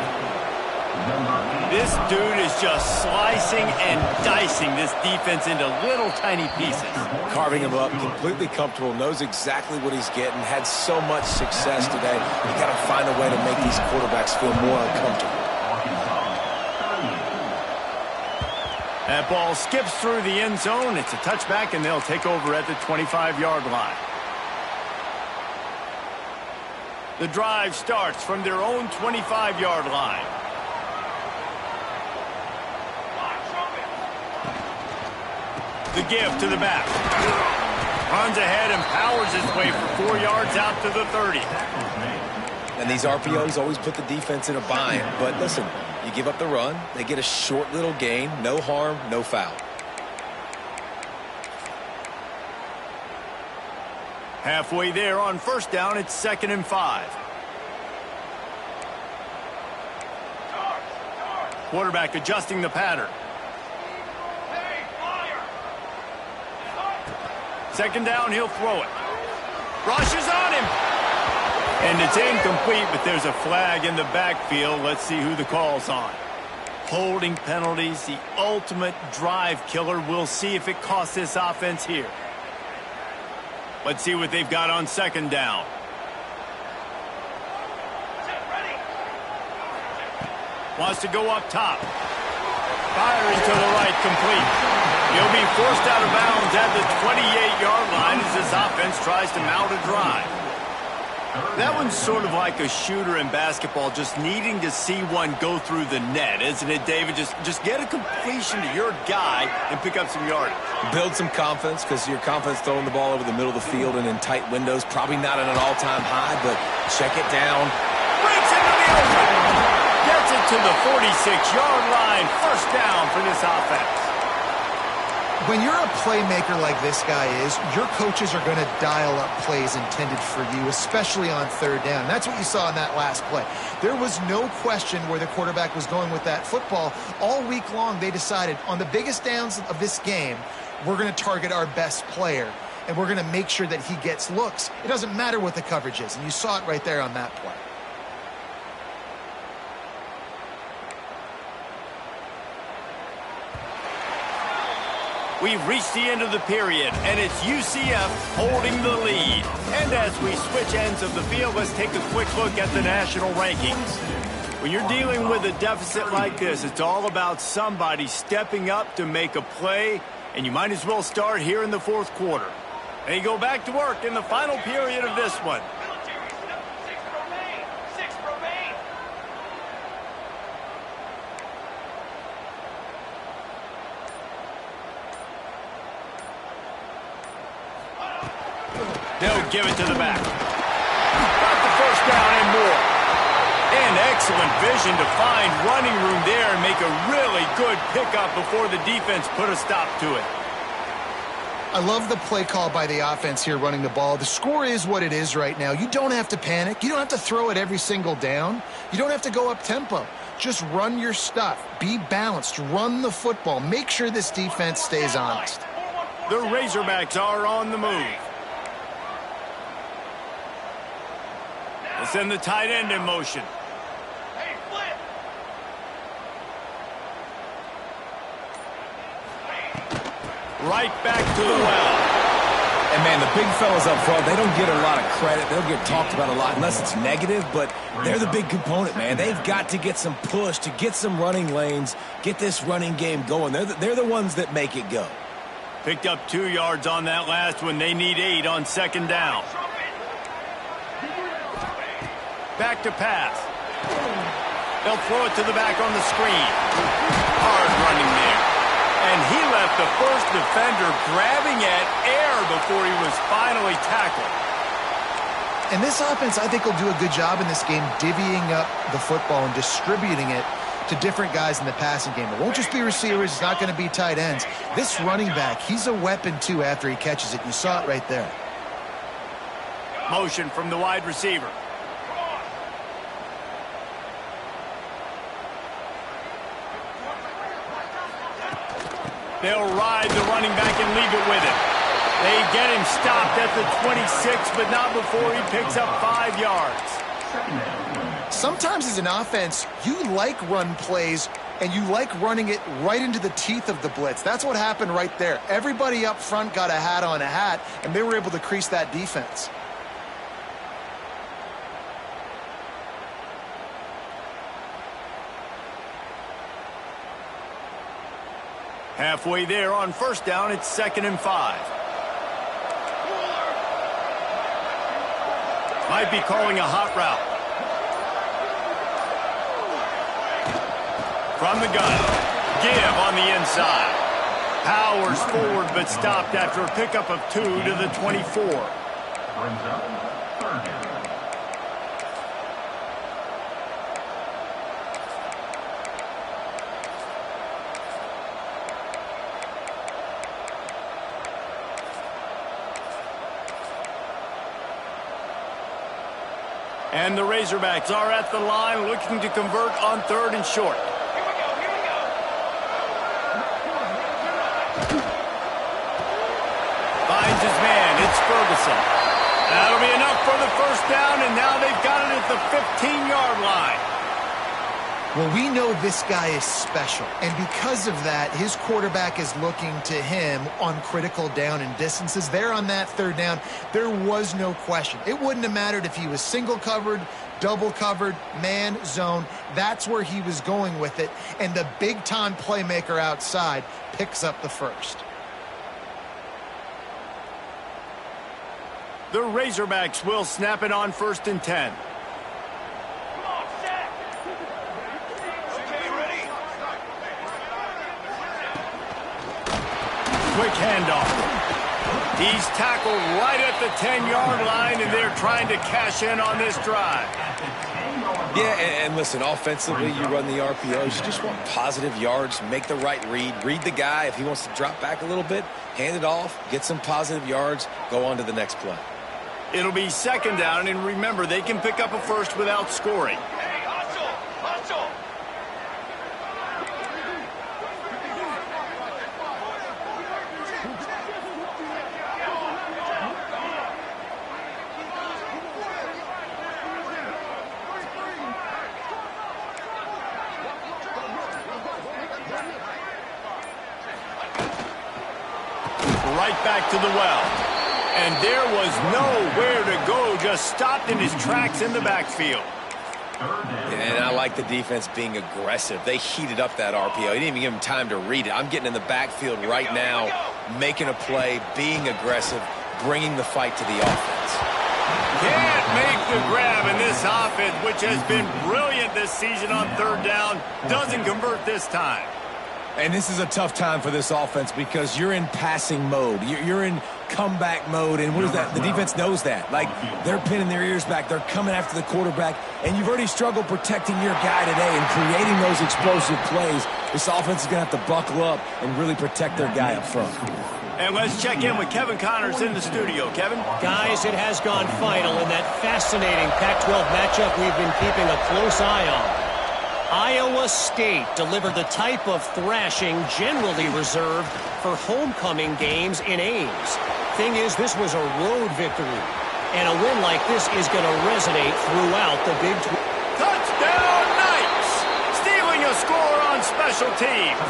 This dude is just slicing and dicing this defense into little tiny pieces. Carving him up, completely comfortable, knows exactly what he's getting, had so much success today. You got to find a way to make these quarterbacks feel more uncomfortable. That ball skips through the end zone. It's a touchback, and they'll take over at the 25-yard line. The drive starts from their own 25-yard line. The give to the back. Runs ahead and powers his way for 4 yards out to the 30. And these RPOs always put the defense in a bind. But listen, you give up the run, they get a short little gain, no harm, no foul. Halfway there on first down, it's 2nd and 5. Quarterback adjusting the pattern. Second down, he'll throw it. Rushes on him. And it's incomplete, but there's a flag in the backfield. Let's see who the call's on. Holding penalties, the ultimate drive killer. We'll see if it costs this offense here. Let's see what they've got on second down. Wants to go up top. Firing to the right, complete. He'll be forced out of bounds at the 28-yard line as this offense tries to mount a drive. That one's sort of like a shooter in basketball, just needing to see one go through the net, isn't it, David? Just get a completion to your guy and pick up some yardage. Build some confidence, because your confidence throwing the ball over the middle of the field and in tight windows, probably not at an all-time high, but check it down. Breaks into the open. Gets it to the 46-yard line. First down for this offense. When you're a playmaker like this guy is, your coaches are going to dial up plays intended for you, especially on third down. That's what you saw in that last play. There was no question where the quarterback was going with that football. All week long, they decided on the biggest downs of this game, we're going to target our best player, and we're going to make sure that he gets looks. It doesn't matter what the coverage is, and you saw it right there on that play. We've reached the end of the period, and it's UCF holding the lead. And as we switch ends of the field, let's take a quick look at the national rankings. When you're dealing with a deficit like this, it's all about somebody stepping up to make a play, and you might as well start here in the fourth quarter. They go back to work in the final period of this one. They'll give it to the back. Got the first down and more. And excellent vision to find running room there and make a really good pickup before the defense put a stop to it. I love the play call by the offense here running the ball. The score is what it is right now. You don't have to panic. You don't have to throw it every single down. You don't have to go up tempo. Just run your stuff. Be balanced. Run the football. Make sure this defense stays honest. The Razorbacks are on the move. They'll send the tight end in motion. Hey, flip. Right back to the well. And, man, the big fellas up front, they don't get a lot of credit. They'll get talked about a lot unless it's negative, but they're the big component, man. They've got to get some push, to get some running lanes, get this running game going. They're the ones that make it go. Picked up 2 yards on that last one. They need 8 on second down. Back to pass. They'll throw it to the back on the screen. Hard running there. And he left the first defender grabbing at air before he was finally tackled. And this offense, I think, will do a good job in this game divvying up the football and distributing it to different guys in the passing game. It won't just be receivers. It's not going to be tight ends. This running back, he's a weapon, too, after he catches it. You saw it right there. Motion from the wide receiver. They'll ride the running back and leave it with him. They get him stopped at the 26, but not before he picks up 5 yards. Sometimes as an offense, you like run plays, and you like running it right into the teeth of the blitz. That's what happened right there. Everybody up front got a hat on a hat, and they were able to crease that defense. Halfway there on first down, it's 2nd and 5. Might be calling a hot route. From the gun. Give on the inside. Powers forward, but stopped after a pickup of 2 to the 24. Brings up 3rd down. And the Razorbacks are at the line looking to convert on 3rd and short. Here we go, here we go. Finds his man. It's Ferguson. That'll be enough for the first down, and now they've got it at the 15-yard line. Well, we know this guy is special, and because of that, his quarterback is looking to him on critical down and distances. There on that 3rd down, there was no question. It wouldn't have mattered if he was single covered, double covered, man, zone. That's where he was going with it, and the big-time playmaker outside picks up the first. The Razorbacks will snap it on 1st and 10. Come on, set. Okay, ready? Quick handoff. He's tackled right at the 10-yard line, and they're trying to cash in on this drive. Yeah, and listen, offensively, you run the RPOs. You just want positive yards, make the right read the guy. If he wants to drop back a little bit, hand it off, get some positive yards, go on to the next play. It'll be 2nd down, and remember, they can pick up a first without scoring. Hey, hustle, hustle. Right back to the well. And there was nowhere to go, just stopped in his tracks in the backfield. And I like the defense being aggressive. They heated up that RPO. He didn't even give him time to read it. I'm getting in the backfield right now, making a play, being aggressive, bringing the fight to the offense. Can't make the grab, and this offense, which has been brilliant this season on 3rd down, doesn't convert this time. And this is a tough time for this offense because you're in passing mode. You're in comeback mode, and what is that? The defense knows that. Like, they're pinning their ears back. They're coming after the quarterback, and you've already struggled protecting your guy today and creating those explosive plays. This offense is going to have to buckle up and really protect their guy up front. And let's check in with Kevin Connors in the studio. Kevin? Guys, it has gone final in that fascinating Pac-12 matchup we've been keeping a close eye on. Iowa State delivered the type of thrashing generally reserved for homecoming games in Ames. Thing is, this was a road victory, and a win like this is going to resonate throughout the Big 12. Touchdown Knights! Stealing a score on special teams.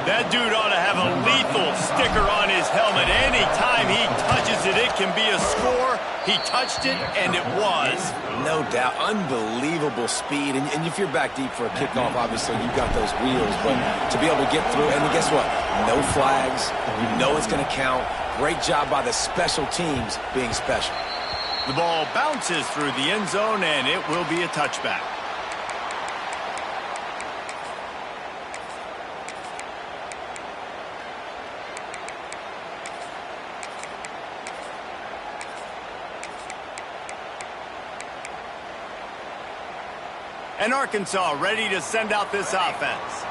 That dude ought to have a lethal sticker on his helmet. Anytime he touches it, it can be a score. He touched it, and it was. No doubt. Unbelievable speed. And if you're back deep for a kickoff, obviously you've got those wheels. But to be able to get through, and guess what? No flags. You know it's going to count. Great job by the special teams being special. The ball bounces through the end zone, and it will be a touchback. And Arkansas ready to send out this offense.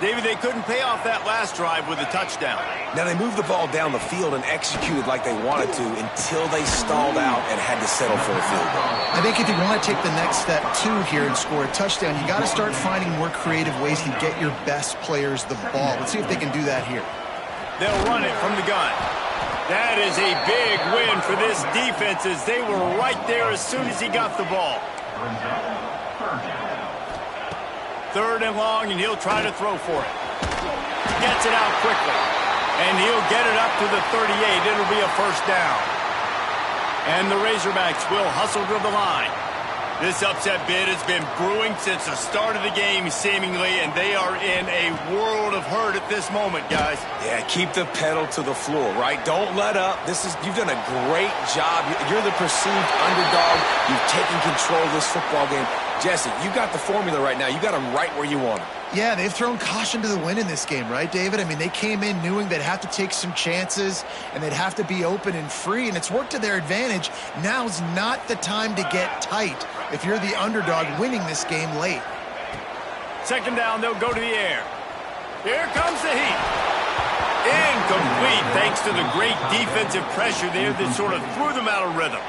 David, they couldn't pay off that last drive with a touchdown. Now, they moved the ball down the field and executed like they wanted to until they stalled out and had to settle for a field goal. I think if you want to take the next step, too, here and score a touchdown, you got to start finding more creative ways to get your best players the ball. Let's see if they can do that here. They'll run it from the gun. That is a big win for this defense as they were right there as soon as he got the ball. Third and long, and he'll try to throw for it. Gets it out quickly. And he'll get it up to the 38. It'll be a first down. And the Razorbacks will hustle to the line. This upset bid has been brewing since the start of the game, seemingly, and they are in a world of hurt at this moment, guys. Yeah, keep the pedal to the floor, right? Don't let up. You've done a great job. You're the perceived underdog. You've taken control of this football game. Jesse, you got the formula right now. You got them right where you want them. Yeah, they've thrown caution to the wind in this game, right, David? I mean, they came in knowing they'd have to take some chances and they'd have to be open and free, and it's worked to their advantage. Now's not the time to get tight if you're the underdog winning this game late. Second down, they'll go to the air. Here comes the heat. Incomplete, thanks to the great defensive pressure there that sort of threw them out of rhythm.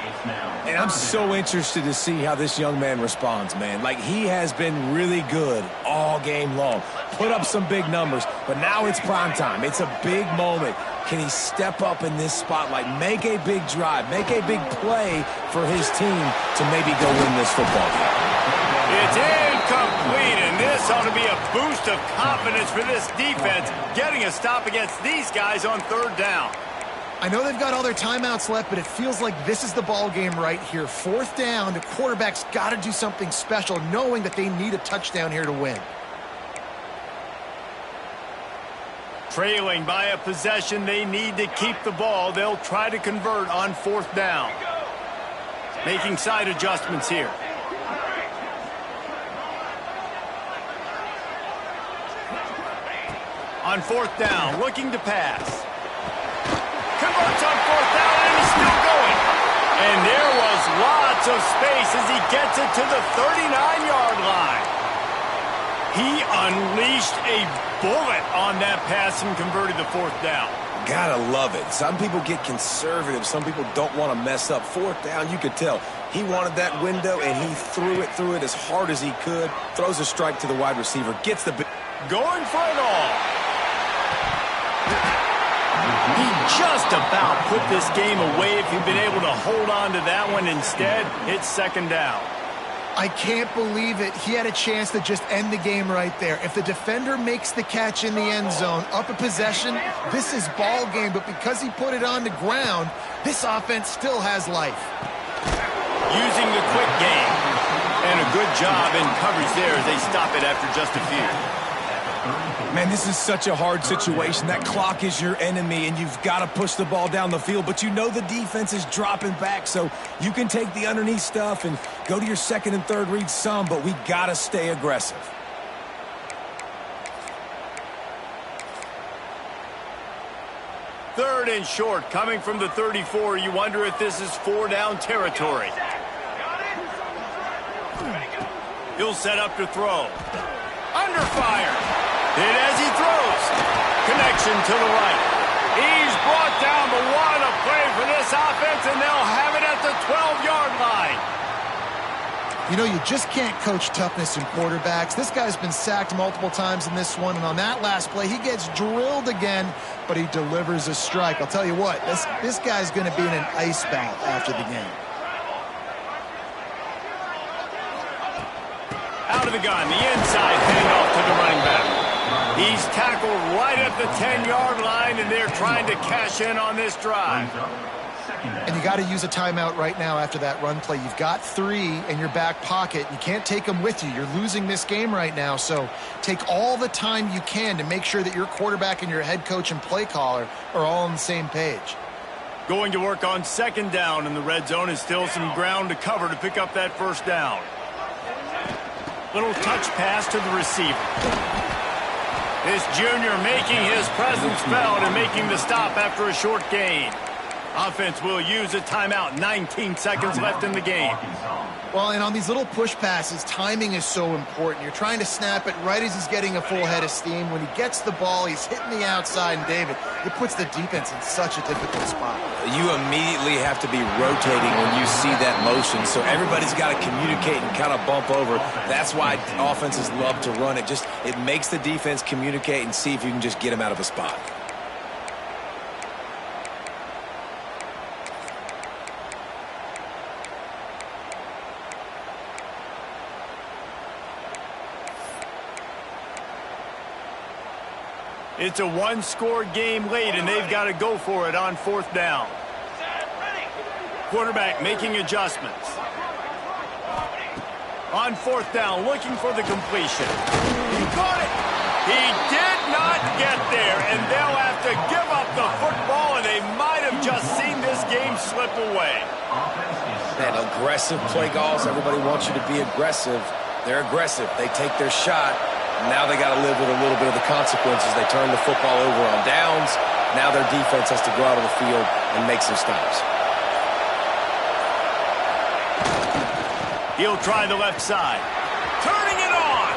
And I'm so interested to see how this young man responds, man. Like, he has been really good all game long. Put up some big numbers, but now it's prime time. It's a big moment. Can he step up in this spotlight, make a big drive, make a big play for his team to maybe go win this football game? It's incomplete, and this ought to be a boost of confidence for this defense, getting a stop against these guys on third down. I know they've got all their timeouts left, but it feels like this is the ball game right here. Fourth down, the quarterback's got to do something special, knowing that they need a touchdown here to win. Trailing by a possession, they need to keep the ball. They'll try to convert on fourth down. Making side adjustments here. On fourth down, looking to pass. Converts on fourth down, and he's still going. And there was lots of space as he gets it to the 39-yard line. He unleashed a bullet on that pass and converted the fourth down. Gotta love it. Some people get conservative. Some people don't want to mess up. Fourth down, you could tell. He wanted that window, and he threw it as hard as he could. Throws a strike to the wide receiver. Gets the... Going for it all. He just about put this game away if he'd been able to hold on to that one. Instead, it's second down. I can't believe it. He had a chance to just end the game right there. If the defender makes the catch in the end zone, up a possession, this is ball game. But because he put it on the ground, this offense still has life. Using the quick game. And a good job in coverage there as they stop it after just a few. Man, this is such a hard situation. That clock is your enemy, and you've got to push the ball down the field. But you know the defense is dropping back, so you can take the underneath stuff and go to your second and third read some, but we got to stay aggressive. 3rd and short coming from the 34. You wonder if this is 4-down territory. He'll set up to throw. Under fire. Hit as he throws. Connection to the right. He's brought down, but what a play for this offense, and they'll have it at the 12-yard line. You know, you just can't coach toughness in quarterbacks. This guy's been sacked multiple times in this one, and on that last play, he gets drilled again, but he delivers a strike. I'll tell you what, this guy's going to be in an ice bath after the game. Out of the gun, the inside handoff to the running back. He's tackled right at the 10-yard line, and they're trying to cash in on this drive. And you got to use a timeout right now after that run play. You've got 3 in your back pocket. You can't take them with you. You're losing this game right now, so take all the time you can to make sure that your quarterback and your head coach and play caller are all on the same page. Going to work on 2nd down, and the red zone is still some ground to cover to pick up that 1st down. Little touch pass to the receiver. This junior making his presence felt and making the stop after a short gain. Offense will use a timeout. 19 seconds left in the game. Well, and on these little push passes, timing is so important. You're trying to snap it right as he's getting a full head of steam. When he gets the ball, he's hitting the outside, and David, it puts the defense in such a difficult spot. You immediately have to be rotating when you see that motion, so everybody's got to communicate and kind of bump over. That's why offenses love to run it. It makes the defense communicate and see if you can just get him out of a spot. It's a 1-score game late, and they've got to go for it on 4th down. Quarterback making adjustments. On 4th down, looking for the completion. He caught it. He did not get there, and they'll have to give up the football, and they might have just seen this game slip away. That aggressive play calls, everybody wants you to be aggressive. They're aggressive. They take their shot. Now they got to live with a little bit of the consequences. They turn the football over on downs. Now their defense has to go out of the field and make some stops. He'll try the left side. Turning it on.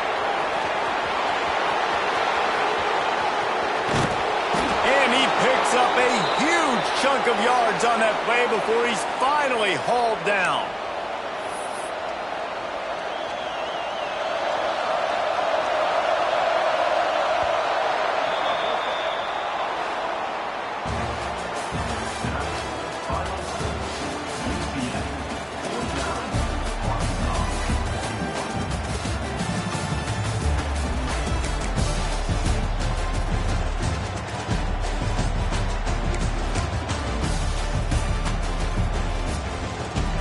And he picks up a huge chunk of yards on that play before he's finally hauled down.